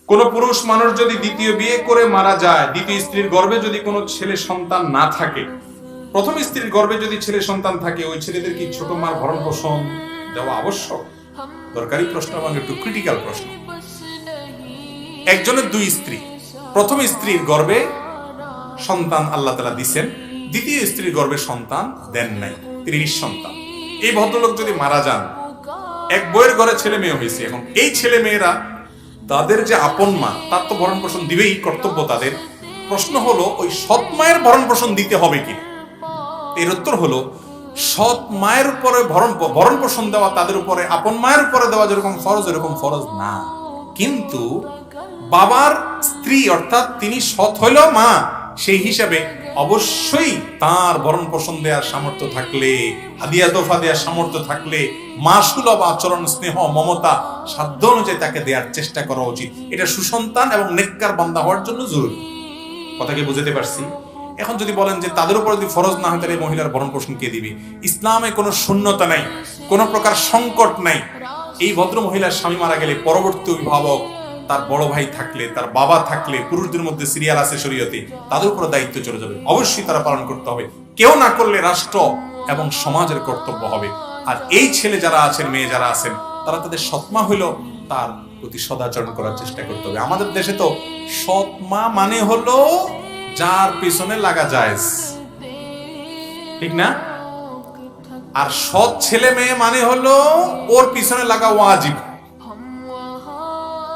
কোন পুরুষ মানুষ যদি দ্বিতীয় বিয়ে করে মারা যায়, দ্বিতীয় স্ত্রীর গর্ভে যদি কোনো ছেলে সন্তান না থাকে, প্রথম স্ত্রীর গর্ভে যদি ছেলে সন্তান থাকে, ওই ছেলেদের কি ছোট মার ভরণ পোষণ দেওয়া আবশ্যক? দরকারি প্রশ্ন এবং একটু ক্রিটিক্যাল প্রশ্ন। একজনের দুই স্ত্রী, প্রথম স্ত্রীর গর্ভে সন্তান আল্লাহ তাআলা দিবেন, দ্বিতীয় স্ত্রীর গর্ভে সন্তান দেন নাই, 30 সন্তান। এই ভদ্রলোক যদি মারা যান, এক বইয়ের ঘরে ছেলে মেয়ে হয়েছে, এখন এই ছেলে মেয়েরা তাদের যে আপন মা, তার তো ভরণ পোষণ দিবেই, কর্তব্য তাদের। প্রশ্ন হলো ওই সৎ মায়ের ভরণ পোষণ দিতে হবে কি? এর উত্তর হলো সৎ মায়ের উপরে ভরণ পোষণ দেওয়া তাদের উপরে আপন মায়ের উপরে দেওয়া যেরকম ফরজ, এরকম ফরজ না। কিন্তু বাবার স্ত্রী অর্থাৎ তিনি সৎ হইল মা, সেই হিসাবে অবশ্যই তার ভরণ পোষণ দেওয়ার সামর্থ্য থাকলে, হাদিয়া তোফা দেওয়ার সামর্থ্য থাকলে, মাসুলভ আচরণ, স্নেহ, মমতা সাধ্য অনুযায়ী তাকে দেওয়ার চেষ্টা করা উচিত। এটা সুসন্তান এবং নেককার বান্দা হওয়ার জন্য জরুরি। কথা কি বুঝতে পারছি? এখন যদি বলেন যে তাদের উপর যদি ফরজ না হয়, তাহলে মহিলার ভরণ পোষণ কে দিবে? ইসলামে কোনো শূন্যতা নাই, কোনো প্রকার সংকট নাই। এই ভদ্র মহিলার স্বামী মারা গেলে পরবর্তী অভিভাবক, তার বড় ভাই থাকলে, তার বাবা থাকলে, পুরুষদের মধ্যে সিরিয়াল আছে শরীয়তে, তাদের উপর দায়িত্ব চলে যাবে, অবশ্যই তারা পালন করতে হবে। কেউ না করলে রাষ্ট্র এবং সমাজের কর্তব্য হবে। আর এই ছেলে যারা আছেন, মেয়ে যারা আছেন, তারা তাদের সৎমা হইলো তার প্রতি সদাচরণ করার চেষ্টা করতে হবে। আমাদের দেশে তো সৎমা মানে হলো যার পিছনে লাগা জায়েজ, ঠিক না? আর সৎ ছেলে মেয়ে মানে হলো ওর পিছনে লাগা ওয়াজিব,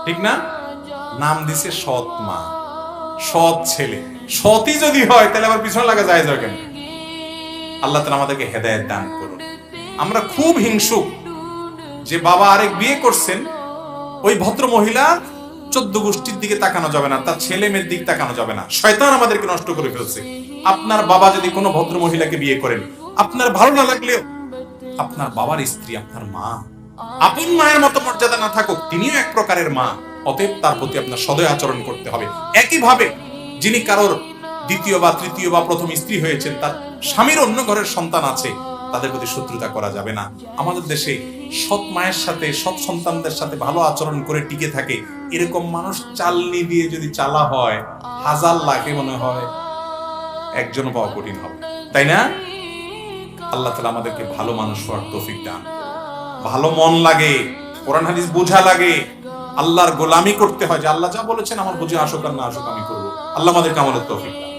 ঠিক না? নাম দিছে সৎ মা, সৎ ছেলে। সতই যদি হয় তাহলে আবার পিছনে লাগা জায়েজ হয় কেন? আল্লাহ তাআলা আমাদেরকে হেদায়েত দান করুন। আমরা খুব হিংসুক যে বাবা আরেক বিয়ে করছেন, ওই ভদ্র মহিলা 14 গোষ্ঠীর দিকে তাকানো যাবে না, তার ছেলে মেয়ের দিকে তাকানো যাবে না। শয়তান আমাদেরকে নষ্ট করে ফেলছে। আপনার বাবা যদি কোনো ভদ্র মহিলাকে বিয়ে করেন, আপনার ভালো না লাগলেও আপনার বাবার স্ত্রী আপনার মা, আপন মায়ের মতো মর্যাদা না থাকুক, তিনিও এক প্রকারের মা। অতএব তার প্রতি আপনার সদয় আচরণ করতে হবে। একইভাবে যিনি কারোর দ্বিতীয় বা তৃতীয় বা প্রথম স্ত্রী হয়েছেন, তার স্বামীর অন্য ঘরের সন্তান আছে, তাদের প্রতি শত্রুতা করা যাবে না। আমাদের দেশে সৎ মায়ের সাথে, সৎ সন্তানদের সাথে ভালো আচরণ করে টিকে থাকে, এরকম মানুষ চালনি দিয়ে যদি চালা হয়, হাজার লাখে মনে হয় একজন পাওয়া কঠিন হবে, তাই না? আল্লাহ তাআলা আমাদেরকে ভালো মানুষ হওয়ার তৌফিক দান। ভালো মন লাগে, কোরআন হাদিস বোঝা লাগে, আল্লাহর গোলামি করতে হয়, যে আল্লাহ যা বলেছেন আমার বুঝে আসুক আর না আসুক আমি করবো। আল্লাহ আমাদেরকে আমলের তৌফিক দান।